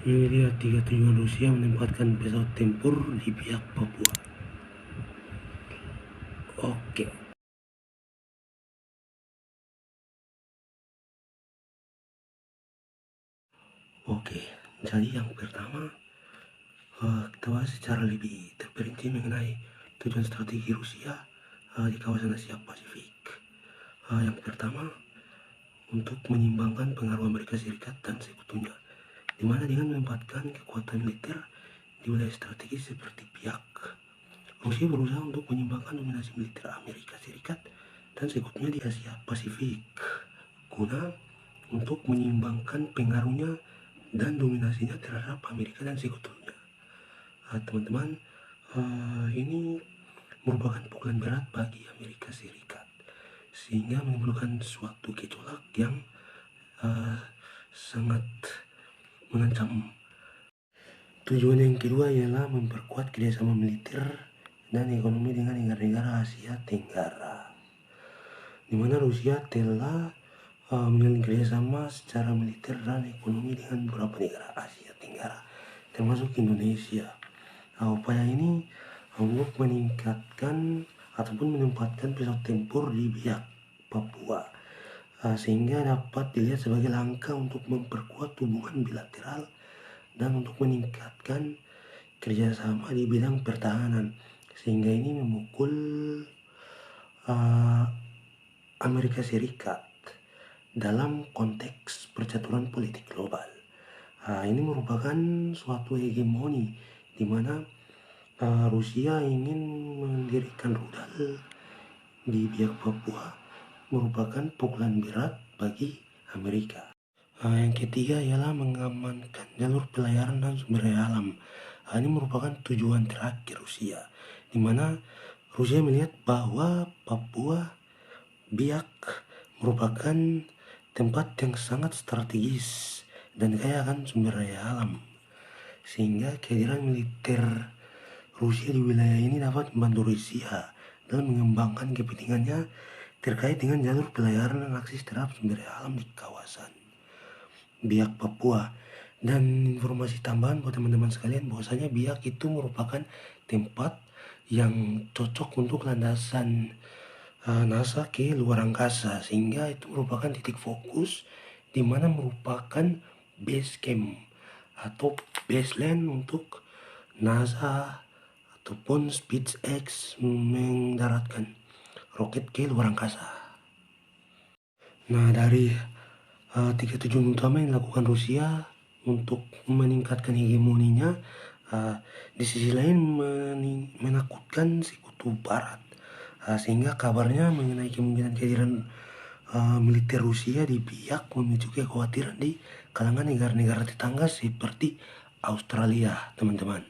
Ini dia 3 tujuan Rusia menempatkan pesawat tempur di pihak Papua. Oke. Jadi yang pertama kita bahas secara lebih terperinci mengenai tujuan strategi Rusia di kawasan Asia Pasifik. Yang pertama, untuk menyimbangkan pengaruh Amerika Serikat dan sekutunya, di mana dengan menempatkan kekuatan militer di wilayah strategis seperti pihak Rusia berusaha untuk menyimbangkan dominasi militer Amerika Serikat dan sekutunya di Asia Pasifik guna untuk menyimbangkan pengaruhnya dan dominasinya terhadap Amerika dan sekutunya. Teman-teman, ini merupakan pukulan berat bagi Amerika Serikat sehingga menimbulkan suatu gejolak yang sangat mengancam. Tujuan yang kedua ialah memperkuat kerjasama militer dan ekonomi dengan negara-negara Asia Tenggara, di mana Rusia telah menjalin kerjasama secara militer dan ekonomi dengan beberapa negara Asia Tenggara, termasuk Indonesia. Upaya ini untuk meningkatkan ataupun menempatkan pesawat tempur di pihak Papua, sehingga dapat dilihat sebagai langkah untuk memperkuat hubungan bilateral dan untuk meningkatkan kerjasama di bidang pertahanan, sehingga ini memukul Amerika Serikat dalam konteks percaturan politik global. Ini merupakan suatu hegemoni di mana Rusia ingin mendirikan rudal di pihak Papua, merupakan pukulan berat bagi Amerika. Yang ketiga ialah mengamankan jalur pelayaran dan sumber daya alam. Ini merupakan tujuan terakhir Rusia, di mana Rusia melihat bahwa Papua Biak merupakan tempat yang sangat strategis dan kaya akan sumber daya alam, sehingga kehadiran militer Rusia di wilayah ini dapat membantu Rusia dalam mengembangkan kepentingannya terkait dengan jalur pelayaran dan akses terhadap sumber daya alam di kawasan Biak Papua. Dan informasi tambahan buat teman-teman sekalian bahwasanya Biak itu merupakan tempat yang cocok untuk landasan NASA ke luar angkasa, sehingga itu merupakan titik fokus di mana merupakan base camp atau baseline untuk NASA ataupun SpaceX mendaratkan roket ke luar angkasa. Nah, dari tiga tujuan utama yang dilakukan Rusia untuk meningkatkan hegemoninya, di sisi lain menakutkan sekutu Barat, sehingga kabarnya mengenai kemungkinan kehadiran militer Rusia di Biak memicu kekhawatiran di kalangan negara-negara tetangga seperti Australia, teman-teman.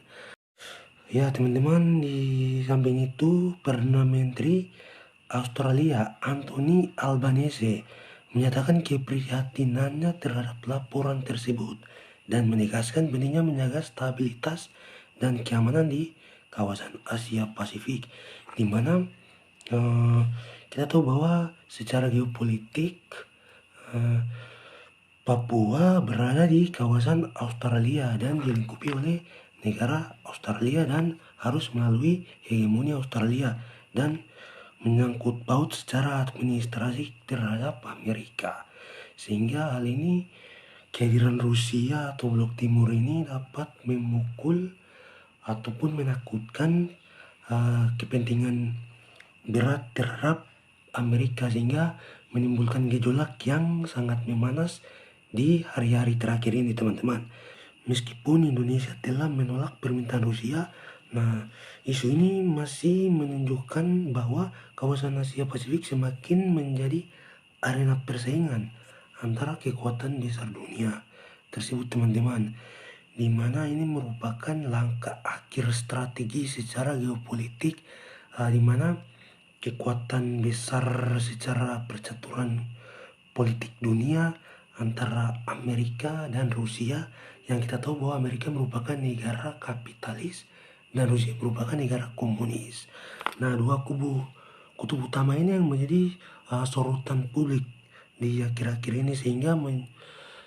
Ya, teman-teman, di samping itu Perdana Menteri Australia Anthony Albanese menyatakan keprihatinannya terhadap laporan tersebut dan menegaskan pentingnya menjaga stabilitas dan keamanan di kawasan Asia Pasifik, di mana kita tahu bahwa secara geopolitik Papua berada di kawasan Australia dan dilingkupi oleh negara Australia dan harus melalui hegemoni Australia dan menyangkut paut secara administrasi terhadap Amerika, sehingga hal ini kehadiran Rusia atau Blok Timur ini dapat memukul ataupun menakutkan kepentingan berat terhadap Amerika, sehingga menimbulkan gejolak yang sangat memanas di hari-hari terakhir ini, teman-teman. Meskipun Indonesia telah menolak permintaan Rusia, nah isu ini masih menunjukkan bahwa kawasan Asia Pasifik semakin menjadi arena persaingan antara kekuatan besar dunia tersebut, teman-teman, di mana ini merupakan langkah akhir strategi secara geopolitik, di mana kekuatan besar secara percaturan politik dunia antara Amerika dan Rusia, yang kita tahu bahwa Amerika merupakan negara kapitalis dan Rusia merupakan negara komunis. Nah, dua kutub utama ini yang menjadi sorotan publik di akhir-akhir ini, sehingga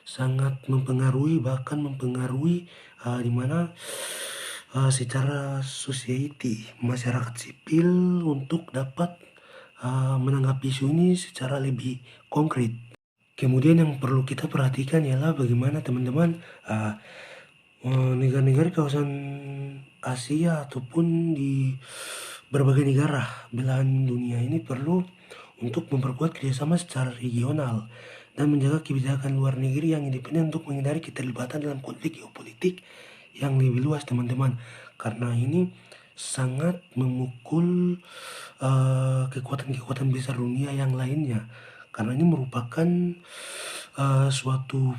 sangat mempengaruhi, bahkan mempengaruhi di mana secara society, masyarakat sipil untuk dapat menanggapi isu ini secara lebih konkret. Kemudian yang perlu kita perhatikan ialah bagaimana teman-teman negara-negara kawasan Asia ataupun di berbagai negara belahan dunia ini perlu untuk memperkuat kerjasama secara regional dan menjaga kebijakan luar negeri yang independen untuk menghindari keterlibatan dalam konflik geopolitik yang lebih luas, teman-teman. Karena ini sangat memukul kekuatan-kekuatan besar dunia yang lainnya. Karena ini merupakan suatu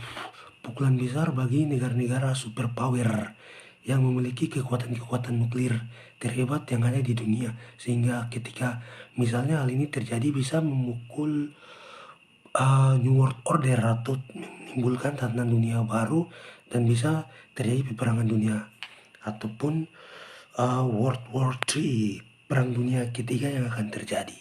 pukulan besar bagi negara-negara superpower yang memiliki kekuatan-kekuatan nuklir terhebat yang ada di dunia, sehingga ketika misalnya hal ini terjadi bisa memukul New World Order atau menimbulkan tatanan dunia baru dan bisa terjadi peperangan dunia ataupun World War III, perang dunia ketiga yang akan terjadi.